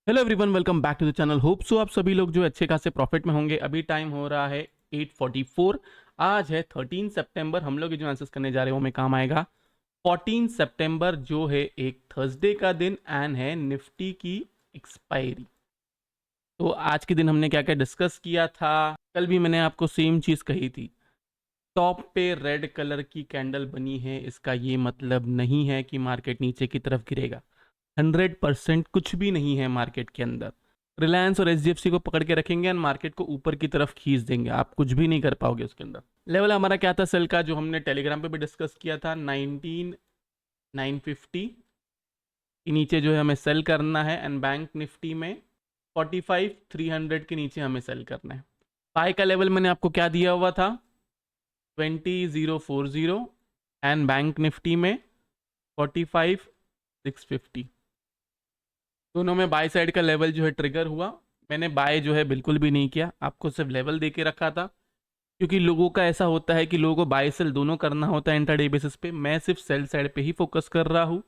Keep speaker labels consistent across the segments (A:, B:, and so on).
A: Hello everyone, welcome back to the channel. Hope so आप सभी लोग जो अच्छे खासे प्रॉफिट में होंगे। अभी टाइम हो रहा है 8:44। आज है 13 सितंबर। हम लोग जो आंसर्स करने जा रहे हैं वो में काम आएगा। 14 सितंबर जो है एक थर्सडे का दिन एंड है निफ्टी की एक्सपायरी। तो आज के दिन हमने क्या क्या डिस्कस किया था। कल भी मैंने आपको सेम चीज़ कही थी। टॉप पे रेड कलर की कैंडल बनी है, इसका ये मतलब नहीं है कि मार्केट नीचे की तरफ गिरेगा। 100% कुछ भी नहीं है मार्केट के अंदर। रिलायंस और एचडीएफसी को पकड़ के रखेंगे एंड मार्केट को ऊपर की तरफ खींच देंगे। आप कुछ भी नहीं कर पाओगे उसके अंदर। लेवल हमारा क्या था सेल का, जो हमने टेलीग्राम पे भी डिस्कस किया था, 19,950 के नीचे जो है हमें सेल करना है एंड बैंक निफ्टी में 45,300 के नीचे हमें सेल करना है। बाय का लेवल मैंने आपको क्या दिया हुआ था, 20,040 एंड बैंक निफ्टी में 45,650। दोनों में बाय साइड का लेवल जो है ट्रिगर हुआ। मैंने बाय जो है बिल्कुल भी नहीं किया, आपको सिर्फ लेवल दे के रखा था, क्योंकि लोगों का ऐसा होता है कि लोगों को बाय सेल दोनों करना होता है इंट्राडे बेसिस पे। मैं सिर्फ सेल साइड पे ही फोकस कर रहा हूँ।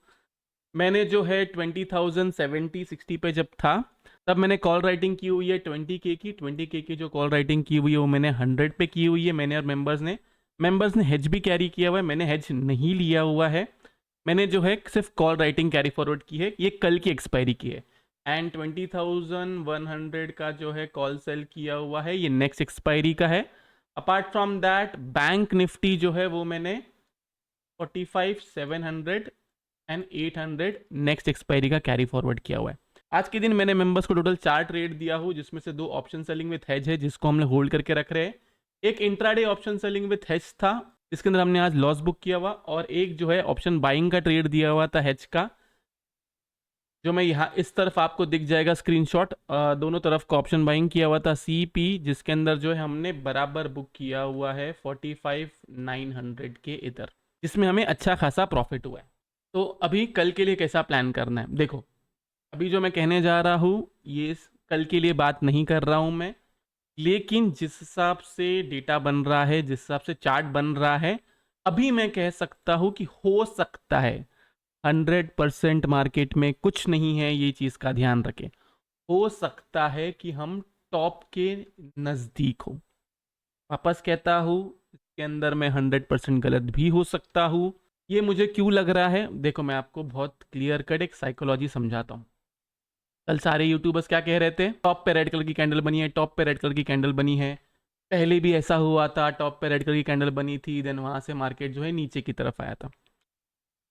A: मैंने जो है 20,070-60 पे जब था तब मैंने कॉल राइटिंग की हुई है 20K की। 20K की जो कॉल राइटिंग की हुई है वो मैंने 100 पे की हुई है। मैंने और मेंबर्स ने हेज भी कैरी किया हुआ है। मैंने हेज नहीं लिया हुआ है। मैंने जो है सिर्फ कॉल राइटिंग कैरी फॉरवर्ड की है। ये कल की एक्सपायरी की है एंड 20,100 का जो है कॉल सेल किया हुआ है, ये नेक्स्ट एक्सपायरी का है। Apart from that bank Nifty जो है वो मैंने 45,700 एंड 800 नेक्स्ट एक्सपायरी का कैरी फॉरवर्ड किया हुआ है। आज के दिन मैंने मेंबर्स को टोटल 4 ट्रेड दिया हूँ, जिसमें से 2 ऑप्शन सेलिंग विथ हेज है जिसको हमने होल्ड करके रख रहे हैं। एक intraday option selling with hedge था जिसके अंदर हमने आज लॉस बुक किया हुआ, और एक जो है ऑप्शन बाइंग का ट्रेड दिया हुआ था हेज का, जो मैं यहाँ इस तरफ आपको दिख जाएगा स्क्रीनशॉट। दोनों तरफ का ऑप्शन बाइंग किया हुआ था CP, जिसके अंदर जो है हमने बराबर बुक किया हुआ है 45,900 के इधर, जिसमें हमें अच्छा खासा प्रॉफिट हुआ है। तो अभी कल के लिए कैसा प्लान करना है, देखो अभी जो मैं कहने जा रहा हूँ ये कल के लिए बात नहीं कर रहा हूँ मैं, लेकिन जिस हिसाब से डेटा बन रहा है, जिस हिसाब से चार्ट बन रहा है, अभी मैं कह सकता हूँ कि हो सकता है 100% मार्केट में कुछ नहीं है, ये चीज़ का ध्यान रखें। हो सकता है कि हम टॉप के नज़दीक हो। वापस कहता हूँ, इसके अंदर मैं 100% गलत भी हो सकता हूँ। ये मुझे क्यों लग रहा है, देखो मैं आपको बहुत क्लियर कट एक साइकोलॉजी समझाता हूँ। कल सारे यूट्यूबर्स क्या कह रहे थे, टॉप पे रेड कलर की कैंडल बनी है, टॉप पे रेड कलर की कैंडल बनी है। पहले भी ऐसा हुआ था, टॉप पे रेड कलर की कैंडल बनी थी, देन वहां से मार्केट जो है नीचे की तरफ आया था।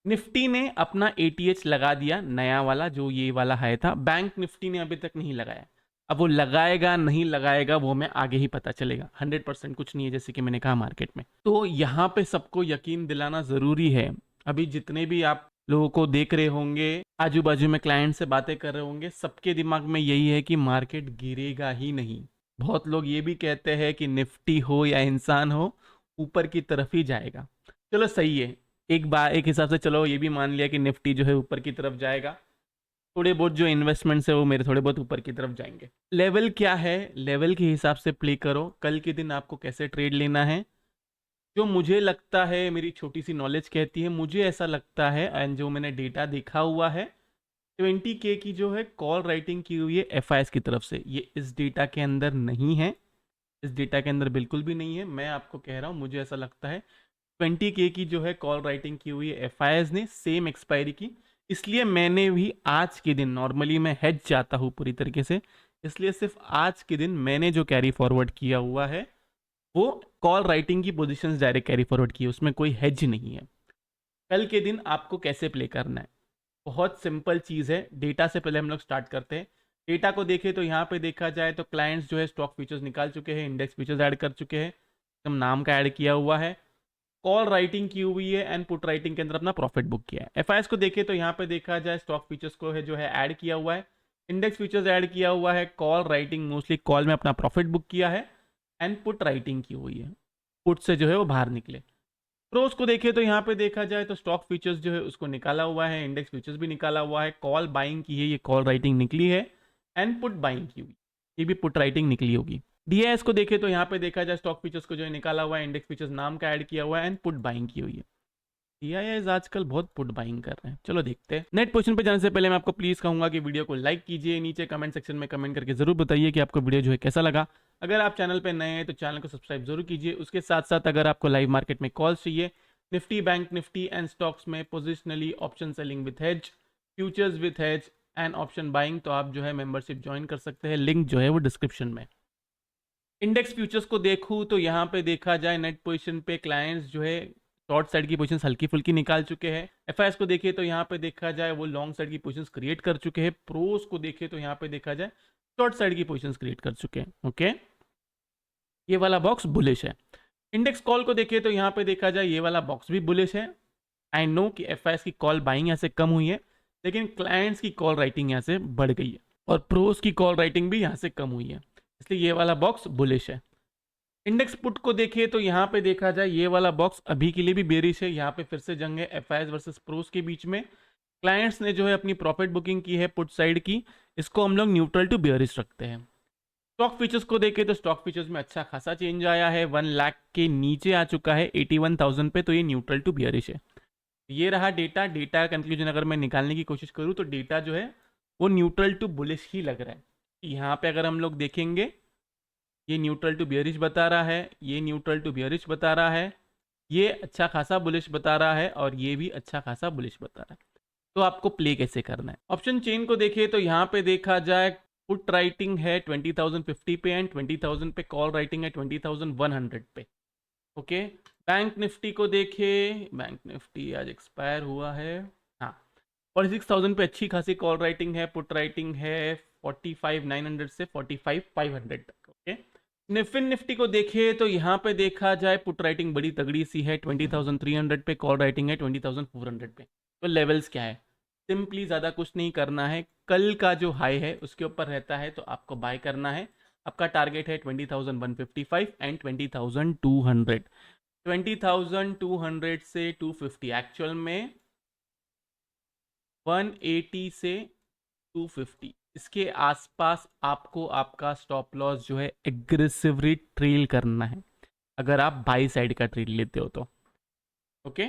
A: निफ्टी ने अपना ATH लगा दिया, नया वाला जो ये वाला हाई था। बैंक निफ्टी ने अभी तक नहीं लगाया। अब वो लगाएगा नहीं लगाएगा वो मैं आगे ही पता चलेगा। 100% कुछ नहीं है, जैसे कि मैंने कहा मार्केट में। तो यहाँ पे सबको यकीन दिलाना ज़रूरी है। अभी जितने भी आप लोगों को देख रहे होंगे, आजू बाजू में क्लाइंट से बातें कर रहे होंगे, सबके दिमाग में यही है कि मार्केट गिरेगा ही नहीं। बहुत लोग ये भी कहते हैं कि निफ्टी हो या इंसान हो, ऊपर की तरफ ही जाएगा। चलो सही है, एक बार एक हिसाब से चलो ये भी मान लिया कि निफ्टी जो है ऊपर की तरफ जाएगा। थोड़े बहुत जो इन्वेस्टमेंट्स है वो मेरे थोड़े बहुत ऊपर की तरफ जाएंगे। लेवल क्या है, लेवल के हिसाब से प्ले करो। कल के दिन आपको कैसे ट्रेड लेना है, जो मुझे लगता है, मेरी छोटी सी नॉलेज कहती है, मुझे ऐसा लगता है एंड जो मैंने डेटा देखा हुआ है, 20K की जो है कॉल राइटिंग की हुई है FIS की तरफ से। ये इस डेटा के अंदर नहीं है, इस डेटा के अंदर बिल्कुल भी नहीं है। मैं आपको कह रहा हूँ मुझे ऐसा लगता है 20K की जो है कॉल राइटिंग की हुई है FIS ने, सेम एक्सपायरी की। इसलिए मैंने भी आज के दिन, नॉर्मली मैं हेज जाता हूँ पूरी तरीके से, इसलिए सिर्फ आज के दिन मैंने जो कैरी फॉरवर्ड किया हुआ है वो कॉल राइटिंग की पोजीशंस डायरेक्ट कैरी फॉरवर्ड की है, उसमें कोई हेज नहीं है। कल के दिन आपको कैसे प्ले करना है, बहुत सिंपल चीज़ है। डेटा से पहले हम लोग स्टार्ट करते हैं। डेटा को देखें तो यहाँ पे देखा जाए तो क्लाइंट्स जो है स्टॉक फीचर्स निकाल चुके हैं, इंडेक्स फीचर्स ऐड कर चुके हैं, एकदम नाम का ऐड किया हुआ है, कॉल राइटिंग की हुई है एंड पुट राइटिंग के अंदर अपना प्रॉफिट बुक किया है। FIS को देखें तो यहाँ पे देखा जाए स्टॉक फीचर्स को है जो है ऐड किया हुआ है, इंडेक्स फीचर्स ऐड किया हुआ है, कॉल राइटिंग मोस्टली कॉल में अपना प्रॉफिट बुक किया है एंड पुट राइटिंग की हुई है, पुट से जो है वो बाहर निकले। प्रोस को देखें तो यहाँ पे देखा जाए तो स्टॉक फीचर्स जो है उसको निकाला हुआ है, इंडेक्स फीचर्स भी निकाला हुआ है, कॉल बाइंग की है, ये कॉल राइटिंग निकली है एंड पुट बाइंग की हुई, ये भी पुट राइटिंग निकली होगी। DIS को देखें तो यहाँ पे देखा जाए स्टॉक फीचर्स को जो है निकाला हुआ है, इंडेक्स फीचर्स नाम का ऐड किया हुआ है एंड पुट बाइंग की हुई है। CIIs आजकल बहुत पुट बाइंग कर रहे हैं। चलो देखते हैं। नेट पोजीशन पे जाने से पहले मैं आपको प्लीज कहूंगा कि वीडियो को लाइक कीजिए, नीचे कमेंट सेक्शन में कमेंट करके जरूर बताइए कि आपको वीडियो जो है कैसा लगा। अगर आप चैनल पे नए हैं तो चैनल को सब्सक्राइब जरूर कीजिए। उसके साथ साथ अगर आपको लाइव मार्केट में कॉल्स चाहिए Nifty, bank Nifty and stocks में positionally option selling with hedge, futures with hedge and option buying, तो आप जो है मेंबरशिप ज्वाइन कर सकते हैं। लिंक जो है वो डिस्क्रिप्शन में। इंडेक्स फ्यूचर्स को देखूं तो यहाँ पे देखा जाए नेट पोजीशन पे क्लाइंट्स जो है शॉर्ट साइड की पोजीशंस हल्की फुल्की निकाल चुके हैं। एफआईएस को देखिए तो यहाँ पे देखा जाए वो लॉन्ग साइड की पोजीशंस क्रिएट कर चुके हैं। प्रोस को देखिए तो यहाँ पे देखा जाए शॉर्ट साइड की पोजीशंस क्रिएट कर चुके हैं। ओके, ये वाला बॉक्स बुलिश है। इंडेक्स कॉल को देखिए तो यहाँ पे देखा जाए ये वाला बॉक्स भी बुलिश है। आई नो कि एफआईएस की कॉल बाइंग यहाँ से कम हुई है, लेकिन क्लाइंट्स की कॉल राइटिंग यहाँ से बढ़ गई है और प्रोस की कॉल राइटिंग भी यहाँ से कम हुई है, इसलिए ये वाला बॉक्स बुलिश है। इंडेक्स पुट को देखिए तो यहाँ पे देखा जाए ये वाला बॉक्स अभी के लिए भी बेरिश है। यहाँ पे फिर से जंग है एफआईएस वर्सेस प्रोस के बीच में। क्लाइंट्स ने जो है अपनी प्रॉफिट बुकिंग की है पुट साइड की, इसको हम लोग न्यूट्रल टू बेरिश रखते हैं। स्टॉक फीचर्स को देखें तो स्टॉक फीचर्स में अच्छा खासा चेंज आया है। 1 लाख के नीचे आ चुका है 81,000 पे, तो ये न्यूट्रल टू बेरिश है। ये रहा डेटा। डेटा कंक्लूजन अगर मैं निकालने की कोशिश करूँ तो डेटा जो है वो न्यूट्रल टू बुलिश ही लग रहा है। यहाँ पे अगर हम लोग देखेंगे ये न्यूट्रल टू बियरिश बता रहा है, ये न्यूट्रल टू बियरिश बता रहा है, ये अच्छा खासा बुलिश बता रहा है और ये भी अच्छा खासा बुलिश बता रहा है। तो आपको प्ले कैसे करना है? ऑप्शन चेन को देखिए तो यहाँ पे देखा जाए पुट राइटिंग है 20,050 पे एंड 20,000 पे कॉल राइटिंग है 20,100 पे। ओके, बैंक निफ्टी को देखिए, बैंक निफ्टी आज एक्सपायर हुआ है। हाँ, 46,000 पे अच्छी खासी कॉल राइटिंग है, पुट राइटिंग है 45,900 से 45,500 तक। ओके, निफ्टी निफ्टी को देखिए तो यहाँ पे देखा जाए पुट राइटिंग बड़ी तगड़ी सी है 20,300 पे, कॉल राइटिंग है 20,400 पे। तो लेवल्स क्या है? सिंपली ज़्यादा कुछ नहीं करना है, कल का जो हाई है उसके ऊपर रहता है तो आपको बाय करना है। आपका टारगेट है 20,155 एंड 20,200। 20,200 से 250, एक्चुअल में 180 से 250, इसके आसपास आपको आपका स्टॉप लॉस जो है एग्रेसिवली ट्रेल करना है अगर आप बाई साइड का ट्रेड लेते हो तो। ओके,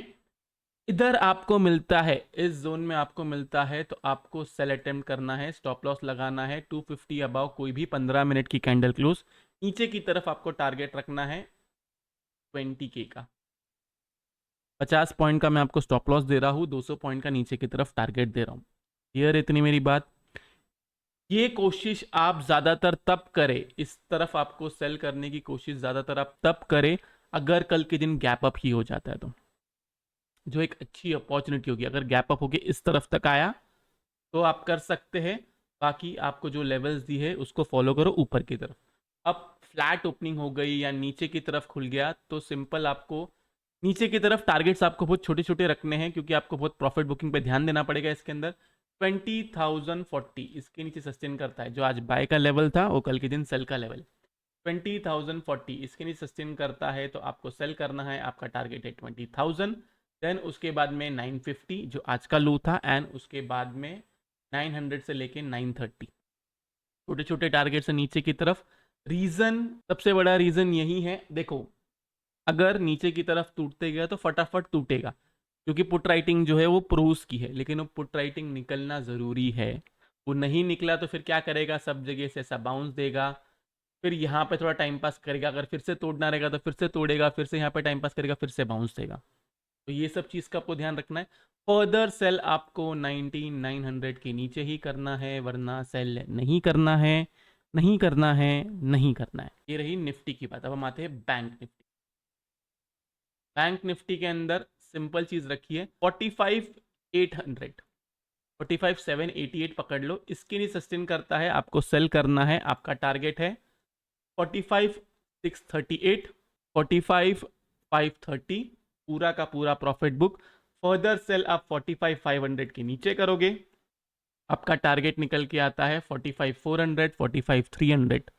A: इधर आपको मिलता है, इस जोन में आपको मिलता है तो आपको सेल अटेम्प्ट करना है, स्टॉप लॉस लगाना है 250 अबाव कोई भी 15 मिनट की कैंडल क्लोज। नीचे की तरफ आपको टारगेट रखना है 20K का। 50 पॉइंट का मैं आपको स्टॉप लॉस दे रहा हूँ, 200 पॉइंट का नीचे की तरफ टारगेट दे रहा हूँ। क्लियर इतनी मेरी बात? ये कोशिश आप ज़्यादातर तब करें, इस तरफ आपको सेल करने की कोशिश ज़्यादातर आप तब करें अगर कल के दिन गैप अप ही हो जाता है तो, जो एक अच्छी अपॉर्चुनिटी होगी। अगर गैप अप होके इस तरफ तक आया तो आप कर सकते हैं, बाकी आपको जो लेवल्स दी है उसको फॉलो करो ऊपर की तरफ। अब फ्लैट ओपनिंग हो गई या नीचे की तरफ खुल गया तो सिंपल आपको नीचे की तरफ टारगेट्स आपको बहुत छोटे छोटे रखने हैं, क्योंकि आपको बहुत प्रॉफिट बुकिंग पे ध्यान देना पड़ेगा इसके अंदर। 20,040 इसके नीचे सस्टेन करता है, जो आज बाय का लेवल था वो कल के दिन सेल का लेवल। 20,040 इसके नीचे सस्टेन करता है तो आपको सेल करना है। आपका टारगेट है 20,000। देन उसके बाद में 950 जो आज का लो था, एंड उसके बाद में 900 से लेके 930, छोटे छोटे टारगेट से नीचे की तरफ। रीज़न, सबसे बड़ा रीज़न यही है, देखो अगर नीचे की तरफ टूटते गया तो फटाफट टूटेगा, क्योंकि पुट राइटिंग जो है वो प्रोस की है, लेकिन वो पुट राइटिंग निकलना ज़रूरी है। वो नहीं निकला तो फिर क्या करेगा? सब जगह से ऐसा बाउंस देगा, फिर यहाँ पे थोड़ा टाइम पास करेगा, अगर फिर से तोड़ना रहेगा तो फिर से तोड़ेगा, फिर से यहाँ पे टाइम पास करेगा, फिर से बाउंस देगा। तो ये सब चीज़ का आपको ध्यान रखना है। फर्दर सेल आपको 19,900 के नीचे ही करना है, वरना सेल नहीं करना है, नहीं करना है, नहीं करना है। ये रही निफ्टी की बात। अब हम आते हैं बैंक निफ्टी। बैंक निफ्टी के अंदर सिंपल चीज़ रखिए 45,800, 45,788 पकड़ लो, इसके लिए सस्टेन करता है, आपको सेल करना है। आपका टारगेट है 45,638, 45,530, पूरा का पूरा प्रॉफिट बुक। फर्दर सेल आप 45,500 के नीचे करोगे, आपका टारगेट निकल के आता है 45,400, 45,300।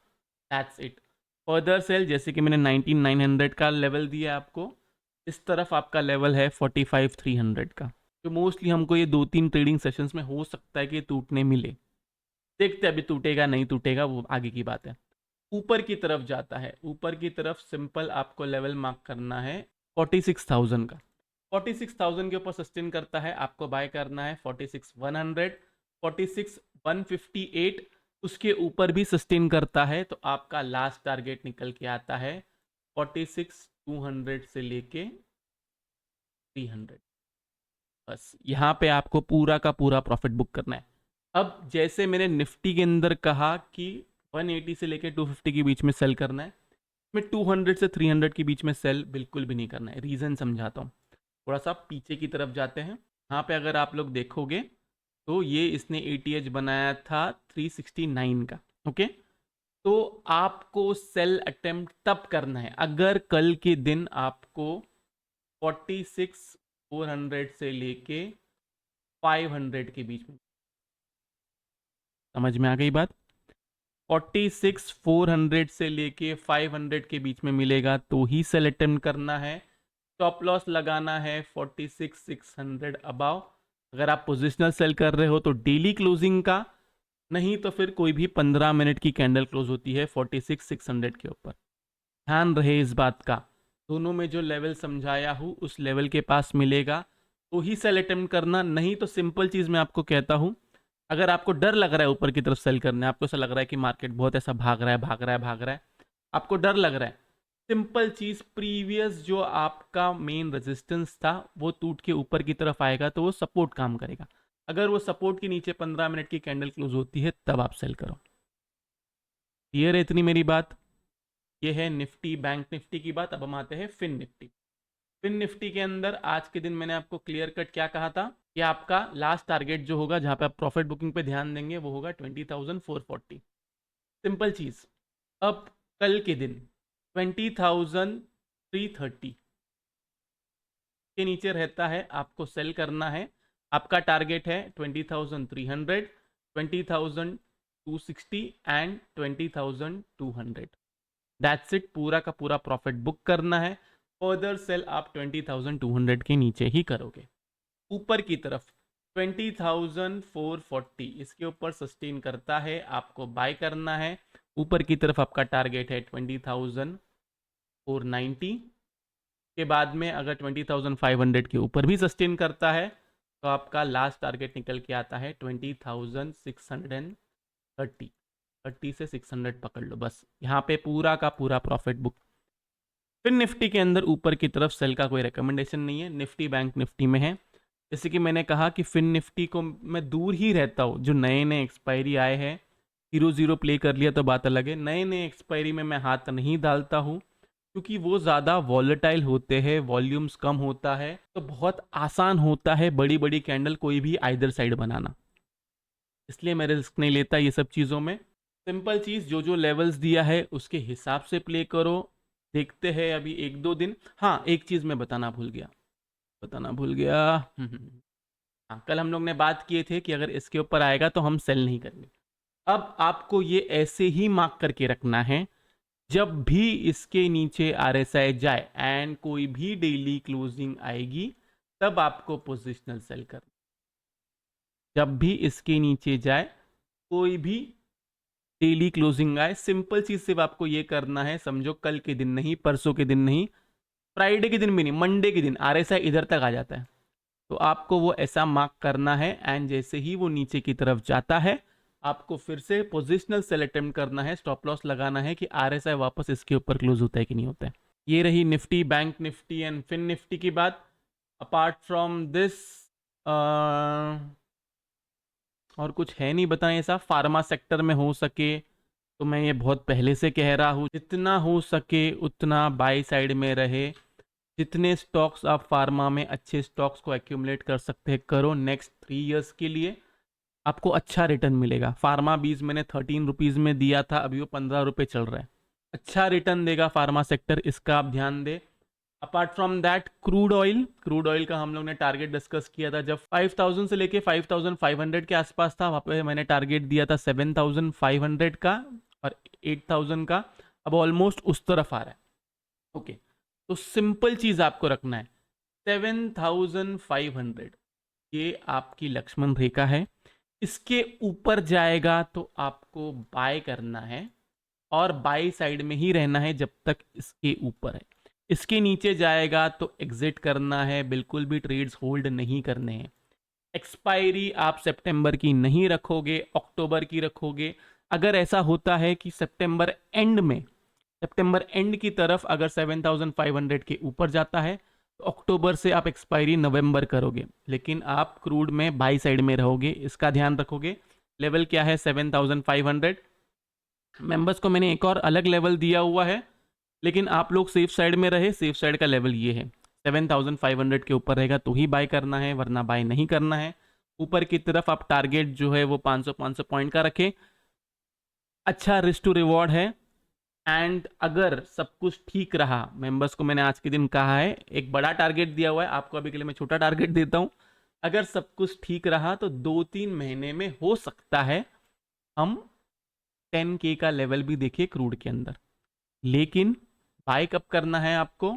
A: That's it. फर्दर सेल जैसे कि मैंने 19,900 का लेवल दिया आपको, इस तरफ आपका लेवल है 45,300 का, तो मोस्टली हमको ये 2-3 ट्रेडिंग सेशंस में हो सकता है कि टूटने मिले। देखते अभी टूटेगा नहीं टूटेगा वो आगे की बात है। ऊपर की तरफ जाता है, ऊपर की तरफ सिंपल आपको लेवल मार्क करना है 46,000 का। 46,000 के ऊपर सस्टेन करता है, आपको बाय करना है 46,100, 46,158 उसके ऊपर भी सस्टेन करता है तो आपका लास्ट टारगेट निकल के आता है 46,200 से लेके 300। बस यहाँ पे आपको पूरा का पूरा प्रॉफिट बुक करना है। अब जैसे मैंने निफ्टी के अंदर कहा कि 180 से लेके 250 के बीच में सेल करना है, मैं 200 से 300 के बीच में सेल बिल्कुल भी नहीं करना है। रीज़न समझाता हूँ, थोड़ा सा पीछे की तरफ जाते हैं। यहाँ पे अगर आप लोग देखोगे तो ये इसने ATH बनाया था 369 का, ओके। तो आपको सेल अटेम्प्ट तब करना है अगर कल के दिन आपको 46,400 से लेके 500 के बीच में, समझ में आ गई बात? 46,400 से लेके 500 के बीच में मिलेगा तो ही सेल अटेम्प्ट करना है। स्टॉप लॉस लगाना है 46,600 अबाव। अगर आप पोजिशनल सेल कर रहे हो तो डेली क्लोजिंग का, नहीं तो फिर कोई भी 15 मिनट की कैंडल क्लोज होती है 46,600 के ऊपर। ध्यान रहे इस बात का, दोनों में जो लेवल समझाया हूँ उस लेवल के पास मिलेगा तो ही सेल अटेम्प्ट करना, नहीं तो सिंपल चीज़ मैं आपको कहता हूँ, अगर आपको डर लग रहा है ऊपर की तरफ सेल करने, आपको ऐसा लग रहा है कि मार्केट बहुत ऐसा भाग रहा है भाग रहा है भाग रहा है, आपको डर लग रहा है, सिंपल चीज़, प्रीवियस जो आपका मेन रेजिस्टेंस था वो टूट के ऊपर की तरफ आएगा तो वो सपोर्ट काम करेगा। अगर वो सपोर्ट के नीचे 15 मिनट की कैंडल क्लोज होती है तब आप सेल करो। क्लियर है इतनी मेरी बात? ये है निफ्टी बैंक निफ्टी की बात। अब हम आते हैं फिन निफ्टी। फिन निफ्टी के अंदर आज के दिन मैंने आपको क्लियर कट क्या कहा था कि आपका लास्ट टारगेट जो होगा जहां पे आप प्रॉफिट बुकिंग पे ध्यान देंगे वो होगा 20,440। सिंपल चीज, अब कल के दिन 20,330 के नीचे रहता है, आपको सेल करना है। आपका टारगेट है 20,300, 20,260 एंड 20,200। दैट्स इट, पूरा का पूरा प्रॉफिट बुक करना है। फर्दर सेल आप 20,200 के नीचे ही करोगे। ऊपर की तरफ 20,440 इसके ऊपर सस्टेन करता है, आपको बाय करना है। ऊपर की तरफ आपका टारगेट है 20,490 के बाद में अगर 20,500 के ऊपर भी सस्टेन करता है तो आपका लास्ट टारगेट निकल के आता है 20,630। 30 से 600 पकड़ लो, बस यहाँ पे पूरा का पूरा प्रॉफिट बुक। फिर निफ्टी के अंदर ऊपर की तरफ सेल का कोई रिकमेंडेशन नहीं है, निफ्टी बैंक निफ्टी में है। जैसे कि मैंने कहा कि फिन निफ्टी को मैं दूर ही रहता हूँ, जो नए नए एक्सपायरी आए हैं 0-0 प्ले कर लिया तो बात अलग है, नए नए एक्सपायरी में मैं हाथ नहीं डालता हूँ क्योंकि वो ज़्यादा वॉलेटाइल होते हैं, वॉल्यूम्स कम होता है तो बहुत आसान होता है बड़ी बड़ी कैंडल कोई भी आइदर साइड बनाना, इसलिए मैं रिस्क नहीं लेता ये सब चीज़ों में। सिंपल चीज़, जो जो लेवल्स दिया है उसके हिसाब से प्ले करो। देखते हैं अभी 1-2 दिन। हाँ, एक चीज़ मैं बताना भूल गया। हाँ, कल हम लोग ने बात किए थे कि अगर इसके ऊपर आएगा तो हम सेल नहीं करेंगे। अब आपको ये ऐसे ही मार्क करके रखना है, जब भी इसके नीचे RSI जाए एंड कोई भी डेली क्लोजिंग आएगी तब आपको पोजिशनल सेल करना। जब भी इसके नीचे जाए कोई भी डेली क्लोजिंग आए, सिंपल चीज सिर्फ आपको ये करना है, समझो कल के दिन नहीं, परसों के दिन नहीं, फ्राइडे के दिन भी नहीं, मंडे के दिन RSI इधर तक आ जाता है तो आपको वो ऐसा मार्क करना है एंड जैसे ही वो नीचे की तरफ जाता है आपको फिर से पोजिशनल सेल अटेम्प्ट करना है, स्टॉप लॉस लगाना है कि RSI वापस इसके ऊपर क्लोज होता है कि नहीं होता है। ये रही Nifty bank Nifty and Fin Nifty की बात। अपार्ट फ्रॉम दिस और कुछ है नहीं बताएं ऐसा। फार्मा सेक्टर में हो सके तो मैं ये बहुत पहले से कह रहा हूँ, जितना हो सके उतना बाई साइड में रहे। जितने स्टॉक्स आप फार्मा में अच्छे स्टॉक्स को एक्यूमुलेट कर सकते हैं करो, नेक्स्ट 3 इयर्स के लिए आपको अच्छा रिटर्न मिलेगा। फार्मा बीज मैंने 13 रुपीज़ में दिया था, अभी वो 15 रुपये चल रहा है, अच्छा रिटर्न देगा फार्मा सेक्टर, इसका आप ध्यान दें। Apart from that crude oil का हम लोग ने टारगेट डिस्कस किया था जब 5,000 से लेके 5,500 के आसपास था, वहाँ पे मैंने टारगेट दिया था 7,500 का और 8,000 का, अब ऑलमोस्ट उस तरफ आ रहा है। ओके, तो सिंपल चीज़ आपको रखना है 7,500, ये आपकी लक्ष्मण रेखा है। इसके ऊपर जाएगा तो आपको बाय करना है और बाई साइड में ही रहना है जब तक इसके ऊपर है। इसके नीचे जाएगा तो एग्जिट करना है, बिल्कुल भी ट्रेड्स होल्ड नहीं करने हैं। एक्सपायरी आप सितंबर की नहीं रखोगे, अक्टूबर की रखोगे। अगर ऐसा होता है कि सितंबर एंड की तरफ अगर 7500 के ऊपर जाता है तो अक्टूबर से आप एक्सपायरी नवंबर करोगे, लेकिन आप क्रूड में बाई साइड में रहोगे, इसका ध्यान रखोगे। लेवल क्या है? 7500। मेंबर्स को मैंने एक और अलग लेवल दिया हुआ है, लेकिन आप लोग सेफ साइड में रहे। सेफ साइड का लेवल ये है, 7500 के ऊपर रहेगा तो ही बाय करना है, वरना बाय नहीं करना है। ऊपर की तरफ आप टारगेट जो है वो 500 पॉइंट का रखें। अच्छा रिस्क टू रिवॉर्ड है। एंड अगर सब कुछ ठीक रहा, मेंबर्स को मैंने आज के दिन कहा है, एक बड़ा टारगेट दिया हुआ है आपको, अभी के लिए मैं छोटा टारगेट देता हूं। अगर सब कुछ ठीक रहा तो 2-3 महीने में हो सकता है हम 10K का लेवल भी देखें क्रूड के अंदर। लेकिन बाय कब करना है आपको?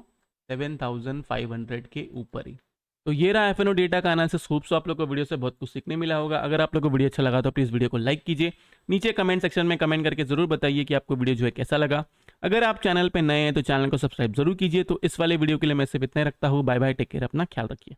A: 7500 के ऊपर ही। तो ये रहा एफएनओ डेटा का एनालिसिस। होप सो आप लोग को वीडियो से बहुत कुछ सीखने मिला होगा। अगर आप लोग को वीडियो अच्छा लगा तो प्लीज़ वीडियो को लाइक कीजिए। नीचे कमेंट सेक्शन में कमेंट करके जरूर बताइए कि आपको वीडियो जो है कैसा लगा। अगर आप चैनल पे नए हैं तो चैनल को सब्सक्राइब जरूर कीजिए। तो इस वाले वीडियो के लिए मैं सिर्फ इतना ही रखता हूँ। बाय बाय, टेक केयर, अपना ख्याल रखिए।